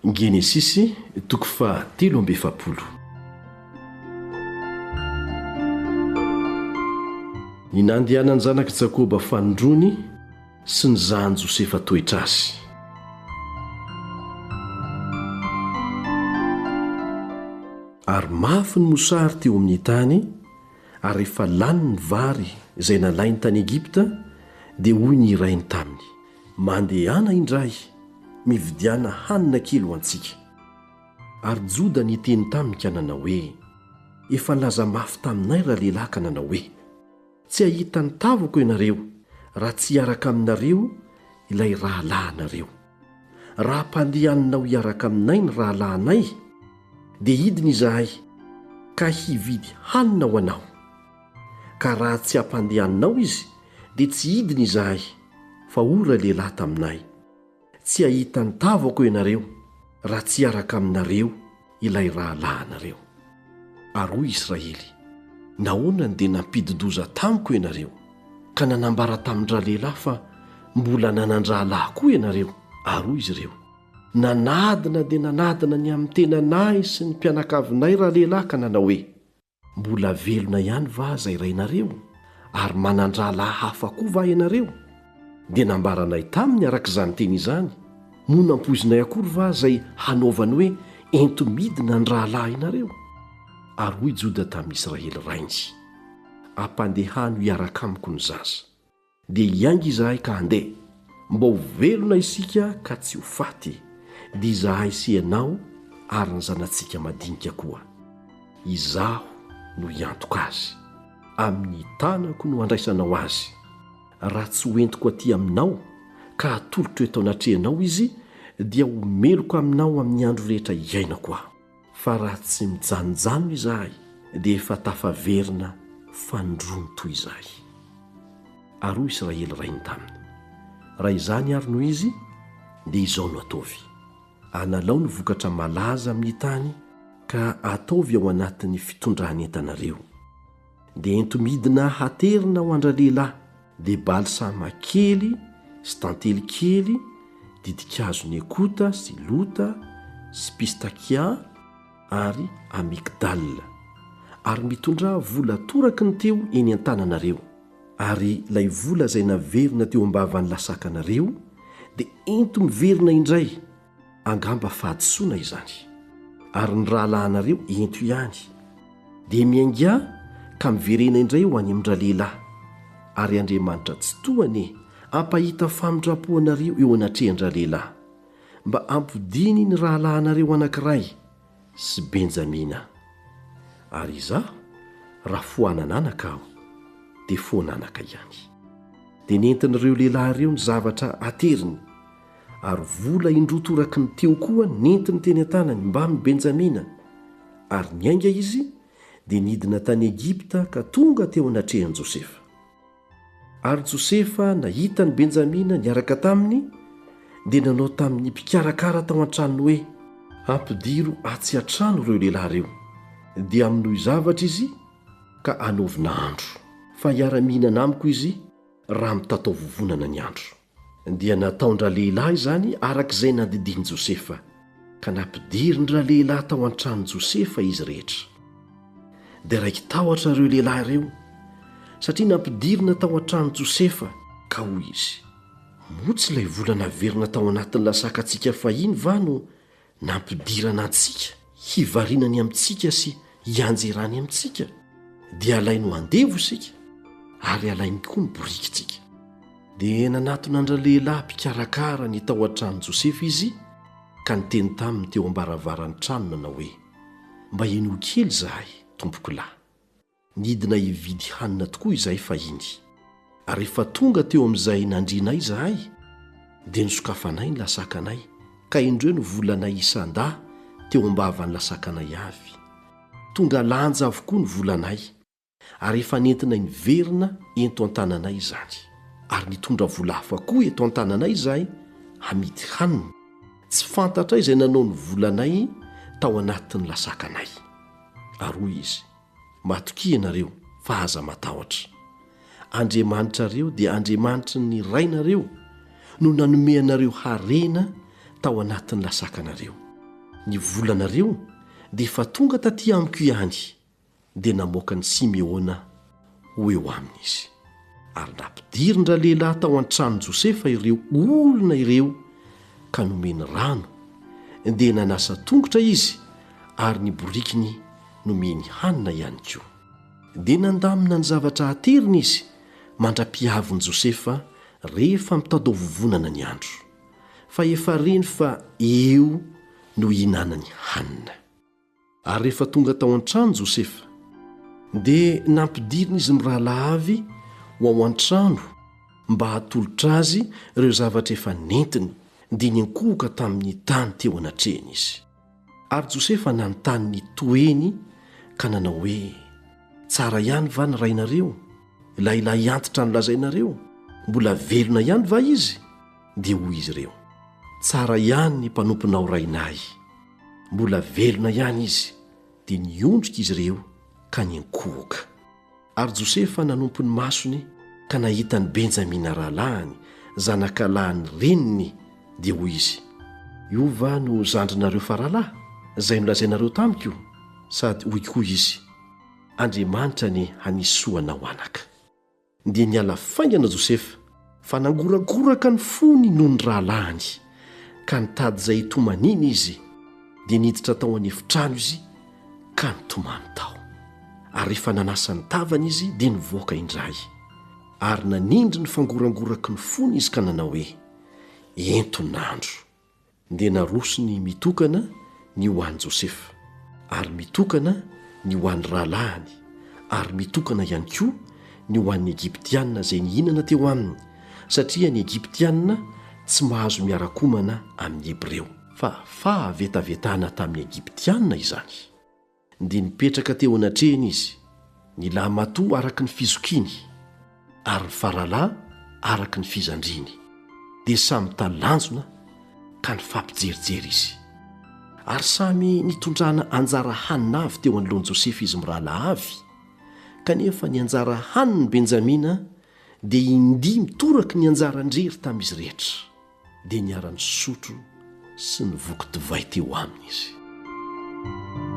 Genesisy toko fa 17. Ny nandehanany zanak'i Jakoba fanondrony sy ny zahany Josefa toetrasy. Ary mafy ny mosary teo amin'ny tany, ary rehefa lany ny vary izay nalainy tany Egipta, dia hoy ny irainy taminy: mandehana indray, mividiana hanina kely ho antsika. Ary Joda niteny taminy ka nanao hoe: efa nilaza mafy taminay raha lehilahy ka nanao hoe: tsy ahita ny tavako ianareo raha tsy hiaraka aminareo ilay rahalahinareo. Raha mpandehaninao hiaraka aminay ny rahalahinay, dia hidiny izahay ka hividy hanina ho anao. Ka raha tsy hampandehaninao izy, dia tsy hidiny izahay, fa ora lehilahy taminay. Tsy ahita ny tavako ianareo raha tsy hiaraka aminareo ilay rahalahinareo. Ary hoy Israely: nahoana dia nampididoza tamiko ianareo, ka nanambara tamin-dra lehilahy fa mbola nanan-drahalahy koa ianareo. Ary hoy izy ireo: nanadina dia nanadina ny amin'ny tenanay sy ny mpianakavinay raha lehilahy ka nanao hoe: mbola velona ihany va aza irainareo, ary manan-drahalahy hafa koa va ianareo? Dia nambaranay taminy arak'izany teny izany. Moa nampoizinay akory va izay hanaovany hoe entomidina ny rahalahy ianareo? Ary hoy Joda tamin'Israely rainy: ampandehano hiaraka amiko ny zaza, dia hiainga izahay ka handeha, mba ho velona isika ka tsy ho faty, dia izahay sy ianao ary ny zanantsika madinika koa. Izaho no hiantoka azy, amin'ny tanako no handraisanao azy. Raha tsy hoentiko aty aminao ka hatolotra eto anatrehanao izy, dia homeloko aminao amin'ny andro rehetra iainako aho. Fa raha tsy mijanojano izahay, dia efa tafaverina fanondrono toy izahay. Ary hoy Israely rainy taminy: raha izany ary noho izy, dia izao no ataovy: analao ny vokatra malaza amin'ny tany ka ataovy ao anatin'ny fitondrany entanareo. Dia entomidina haterina ho andra-lehilahy, dia balsama kely sy tantely kely, didikazony ekota sy lota sy pistakia ary amigdala. Ary mitondra vola toraky ny teo eny an-tananareo. Ary ilay vola izay naverina teo ambavan'ny lasakanareo, dia ento miverina indray, angamba fahadisoana izany. Ary ny rahalahinareo ento ihany, dia miainga ka miverena indray ho any amin'ny ra-lehilahy. Ary Andriamanitra tsy tohany ampahita famindrapoanareo eo anatrehan-dra-lehilahy, mba ampidiny ny rahalahinareo anankiray sy Benjamina. Ary izaho, raha foanananaka aho, dia foananaka ihany. Dia nentin'ireo lehilahy ireo ny zavatra ateriny, ary vola indrotoraky ny teo koa nentiny teny an-tanany mba amin'ny Benjamina. Ary niainga izy, dia nidina tany Egipta ka tonga teo anatrehan'i Josefa. Ary Josefa nahita ny Benjamina niaraka taminy, dia nanao tamin'ny mpikarakara tao an-tranony hoe: ampidiro atsy an-trano ireo lehilahy ireo. Dia aminohy zavatra izy ka anaovina andro, fa hiara-mihinana amiko izy raha mitatao vovonana ny andro. Dia nataon-dra lehilahy izany arak'izay nandidiny Josefa, ka nampidirin-dra lehilahy tao an-tranon'i Josefa izy rehetra. Dia raiky tahotra ireo lehilahy ireo, satria nampidirina tao an-tranon'i Josefa, ka hoy izy: motsy ilay vola naverina tao anatin'ny lasakantsika fahiny va no nampidirana antsika, hivarinany amintsika sy hianjerany amintsika? Dia alainy ho andevo isika, ary alainy koa ny borikintsika. Dia nanatona andra-lehilahy mpikarakara ny tao an-tranon'i Josefa izy, ka niteny taminy teo ambaravarany trano nanao hoe: mba eno kely izahay, tompoko lahy. Nidina hividy hanina tokoa izahay fahiny. Ary rehefa tonga teo amin'izay nandrianay izahay, dia nisokafanay ny lasakanay, ka indreo no volanay isan-dà teo ambavan'ny lasakanay avy. Tonga lanja avokoa ny volanay, ary efa nentinay niverina ento an-tananay izany. Ary nitondra vola hafa koa eto an-tananay izahay hamidy hanina. Tsy fantatra izay nanao ny volanay tao anatin'ny lasakanay. Ary hoy izy: matokia ianareo, fa aza matahotra. Andriamanitra reo dia Andriamanitra ny rainareo no nanome anareo harena tao anatin'ny lasakanareo. ny volanareo dia efa tonga taty amiko ihany dia namoaka ny Simeona ho eo aminy izy. Ary nampidirin-dra lehilahy tao an-tranon'i Josefa ireo olona ireo ka nomeny rano dia nanasa tongotra izy ary ny borikiny nomeny hanina ihany koa. Dia nandamina ny zavatra aterina izy mandra-piavon'i Josefa rehefa mitadao vovonana ny andro, fa efa reny fa eo no hihinanany hanina. Ary rehefa tonga tao an-trano Josefa dia nampidirina izy mirahalahavy ho ao an-trano mba hatolotra azy ireo zavatra efa nentiny dia ninkohoka tamin'ny tany teo anatrehany izy. Ary Josefa nanontany ny toeny ka nanao hoe, tsara ihany va ny rainareo? Ilay antitra nolazainareo? Mbola velona ihany va izy? Dia hoy izy ireo, tsara ihany ny mpanomponao rainay, mbola velona ihany izy. Dia niondrika izy ireo ka ninkohoka. Ary Josefa nanompo ny masony ka nahita ny Benjamina rahalahiny, zanakalahiny reniny, dia hoy izy, io va no zandrinareo faralahy izay nolazainareo tamiko? Sady hoy koa izy, Andriamanitra ny hanisoanao anaka. Dia niala faingana Josefa fa nangoragoraka ny fony noho ny rahalahiny ka nitady izay hitomanina izy dia niditra tao anefitrano izy ka nitomany tao. Ary rehefa nanasa ny tavany izy dia nivoaka indray ary nanindry ny fangorangoraky ny fony izy ka nanao hoe, enton'andro. Dia narosony mitokana ny ho an'i Josefa ary mitokana ny ho an'ny rahalahiny ary mitokana ihany koa ny ho an'ny Egiptianina izay nihinana teo aminy, satria ny Egiptianina tsy mahazo miarakomana amin'ny Hebreo fa fahavetavetana tamin'ny Egiptianina izany. Dia nipetraka teo anatrehany izy, ny lahy matoa araka ny fizokiny ary ny faralahy araka ny fizandriny, dia samy talanjona ka nifampijerijery izy. Ary samy nitondrana anjara hanina avy teo anoloan'i Josefa izy mirahalahavy, kanefa ny anjara haniny Benjamina dia indi mitoraka ny anjarandrery tamin'izy rehetra, dia niara-nisotro sy ny voky divay teo aminy izy.